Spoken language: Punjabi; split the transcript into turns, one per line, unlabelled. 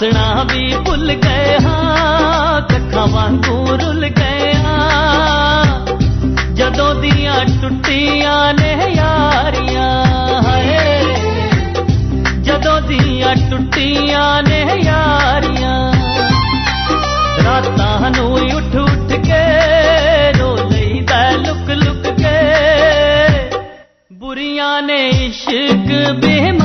ਹੱਸਣਾ ਵੀ ਭੁੱਲ ਗਏ ਹਾਂ, ਕੱਖਾਂ ਵਾਂਗੂ ਰੁੱਲ ਗਏ ਹਾਂ, ਜਦੋਂ ਦੀਆਂ ਟੁੱਟੀਆਂ ਨੇ ਯਾਰੀਆਂ। ਹਾਏ ਜਦੋਂ ਦੀਆਂ ਟੁੱਟੀਆਂ ਨੇ ਯਾਰੀਆਂ, ਰਾਤਾਂ ਨੂੰ ਉੱਠ ਉੱਠ ਕੇ ਰੋ ਲਈਦਾ ਲੁਕ ਲੁਕ ਕੇ, ਬੁਰੀਆਂ ਨੇ ਇਸ਼ਕ ਬੇਈਮਾਨੀਆਂ।